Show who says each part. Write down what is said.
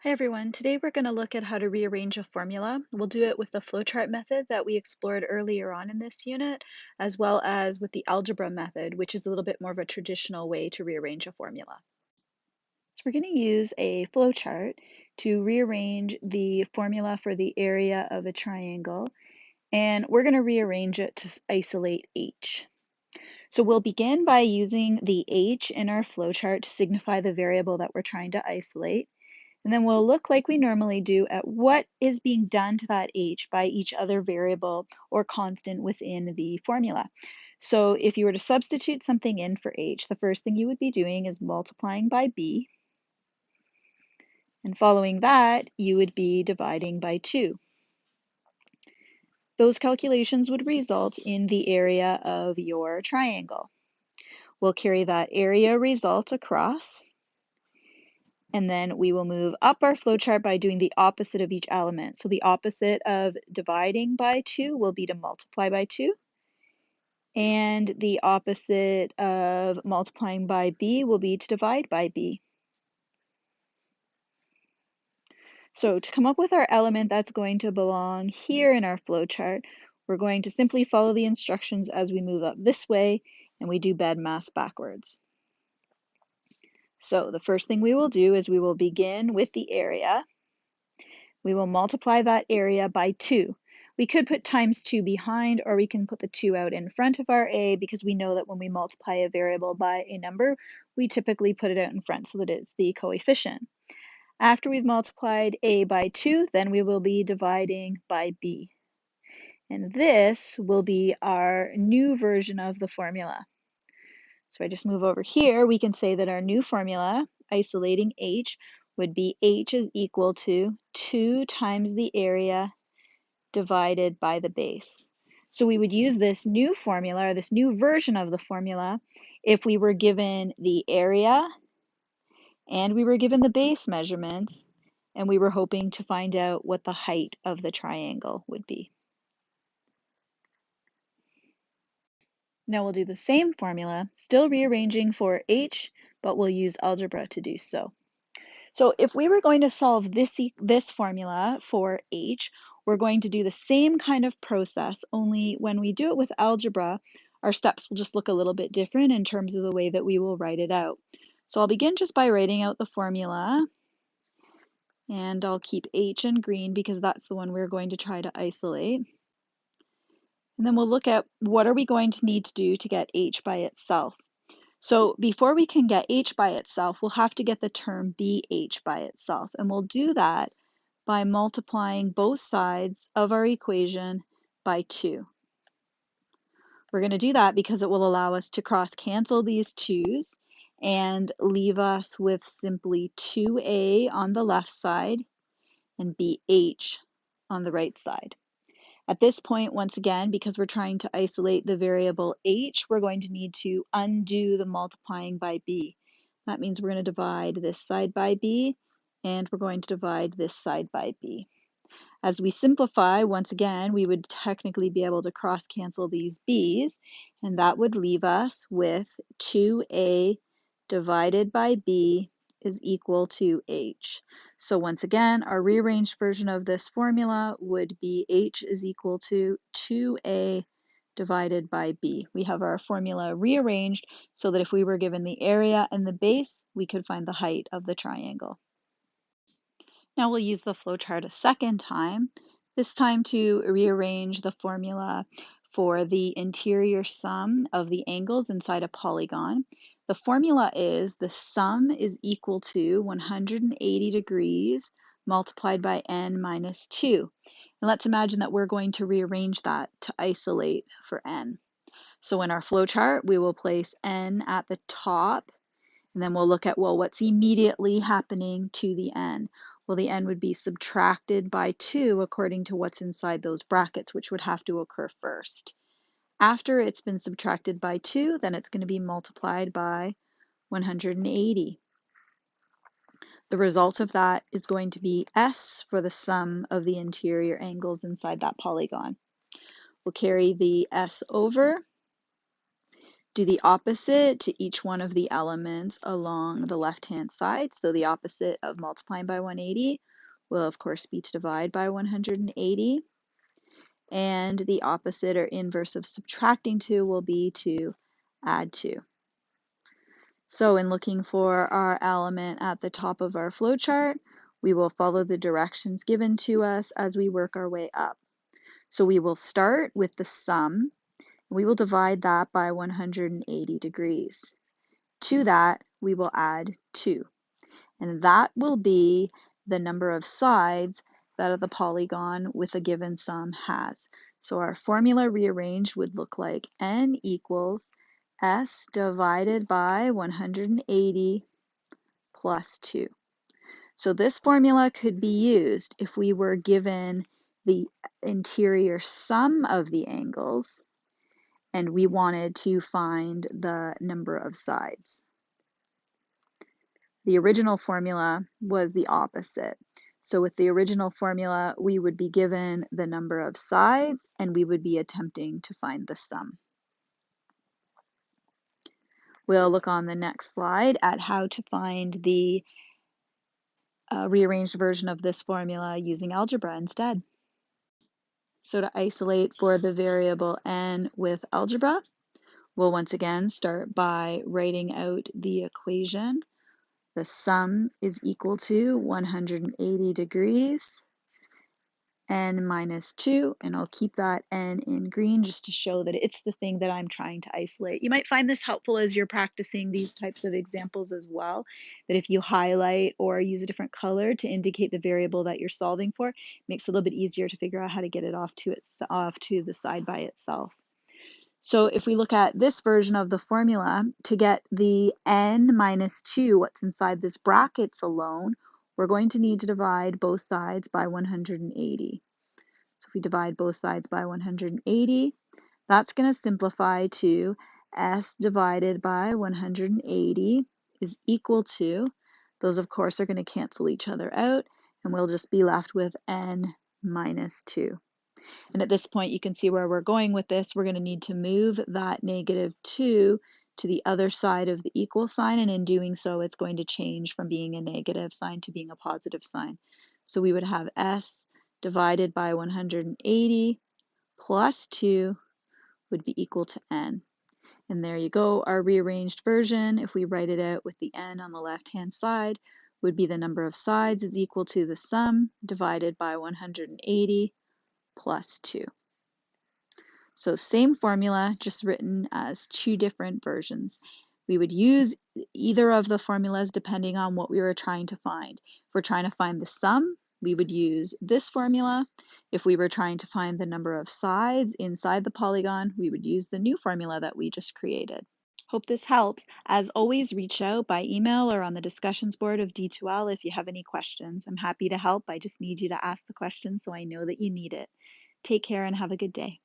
Speaker 1: Hi everyone, today we're going to look at how to rearrange a formula. We'll do it with the flowchart method that we explored earlier on in this unit, as well as with the algebra method, which is a little bit more of a traditional way to rearrange a formula. So we're going to use a flowchart to rearrange the formula for the area of a triangle, and we're going to rearrange it to isolate h. So we'll begin by using the h in our flowchart to signify the variable that we're trying to isolate. And then we'll look like we normally do at what is being done to that h by each other variable or constant within the formula. So if you were to substitute something in for h, the first thing you would be doing is multiplying by b. And following that, you would be dividing by 2. Those calculations would result in the area of your triangle. We'll carry that area result across. And then we will move up our flowchart by doing the opposite of each element. So the opposite of dividing by 2 will be to multiply by 2. And the opposite of multiplying by b will be to divide by b. So to come up with our element that's going to belong here in our flowchart, we're going to simply follow the instructions as we move up this way, and we do BEDMAS backwards. So the first thing we will do is we will begin with the area. We will multiply that area by 2. We could put times 2 behind, or we can put the 2 out in front of our a, because we know that when we multiply a variable by a number, we typically put it out in front so that it's the coefficient. After we've multiplied a by 2, then we will be dividing by b. And this will be our new version of the formula. So I just move over here, we can say that our new formula, isolating h, would be h is equal to 2 times the area divided by the base. So we would use this new formula, or this new version of the formula, if we were given the area and we were given the base measurements, and we were hoping to find out what the height of the triangle would be. Now we'll do the same formula, still rearranging for h, but we'll use algebra to do so. So if we were going to solve this formula for h, we're going to do the same kind of process, only when we do it with algebra, our steps will just look a little bit different in terms of the way that we will write it out. So I'll begin just by writing out the formula, and I'll keep h in green because that's the one we're going to try to isolate. And then we'll look at what are we going to need to do to get h by itself. So before we can get h by itself, we'll have to get the term bh by itself. And we'll do that by multiplying both sides of our equation by 2. We're going to do that because it will allow us to cross-cancel these 2's and leave us with simply 2a on the left side and bh on the right side. At this point, once again, because we're trying to isolate the variable h, we're going to need to undo the multiplying by b. That means we're going to divide this side by b, and we're going to divide this side by b. As we simplify, once again, we would technically be able to cross-cancel these b's, and that would leave us with 2a divided by b is equal to h. So once again, our rearranged version of this formula would be h is equal to 2a divided by b. We have our formula rearranged so that if we were given the area and the base, we could find the height of the triangle. Now we'll use the flowchart a second time, this time to rearrange the formula for the interior sum of the angles inside a polygon. The formula is the sum is equal to 180 degrees multiplied by n minus 2. And let's imagine that we're going to rearrange that to isolate for n. So in our flowchart, we will place n at the top, and then we'll look at, well, what's immediately happening to the n? Well, the n would be subtracted by 2 according to what's inside those brackets, which would have to occur first. After it's been subtracted by 2, then it's going to be multiplied by 180. The result of that is going to be s for the sum of the interior angles inside that polygon. We'll carry the s over do the opposite to each one of the elements along the left-hand side. So the opposite of multiplying by 180 will, of course, be to divide by 180. And the opposite or inverse of subtracting 2 will be to add 2. So in looking for our element at the top of our flowchart, we will follow the directions given to us as we work our way up. So we will start with the sum. We will divide that by 180 degrees. To that, we will add 2. And that will be the number of sides that the polygon with a given sum has. So our formula rearranged would look like n equals s divided by 180 plus 2. So this formula could be used if we were given the interior sum of the angles and we wanted to find the number of sides. The original formula was the opposite. So with the original formula, we would be given the number of sides and we would be attempting to find the sum. We'll look on the next slide at how to find the rearranged version of this formula using algebra instead. So to isolate for the variable n with algebra, we'll once again start by writing out the equation. The sum is equal to 180 degrees, n minus 2, and I'll keep that n in green just to show that it's the thing that I'm trying to isolate. You might find this helpful as you're practicing these types of examples as well, that if you highlight or use a different color to indicate the variable that you're solving for, it makes it a little bit easier to figure out how to get it off to the side by itself. So if we look at this version of the formula, to get the n minus 2, what's inside this brackets alone, we're going to need to divide both sides by 180. So if we divide both sides by 180, that's going to simplify to s divided by 180 is equal to, those of course are going to cancel each other out, and we'll just be left with n minus 2. And at this point, you can see where we're going with this. We're going to need to move that negative 2 to the other side of the equal sign, and in doing so, it's going to change from being a negative sign to being a positive sign. So we would have s divided by 180 plus 2 would be equal to n. And there you go, our rearranged version, if we write it out with the n on the left-hand side, would be the number of sides is equal to the sum divided by 180 plus 2. So same formula, just written as two different versions. We would use either of the formulas depending on what we were trying to find. If we're trying to find the sum, we would use this formula. If we were trying to find the number of sides inside the polygon, we would use the new formula that we just created. Hope this helps. As always, reach out by email or on the discussions board of D2L if you have any questions. I'm happy to help. I just need you to ask the question so I know that you need it. Take care and have a good day.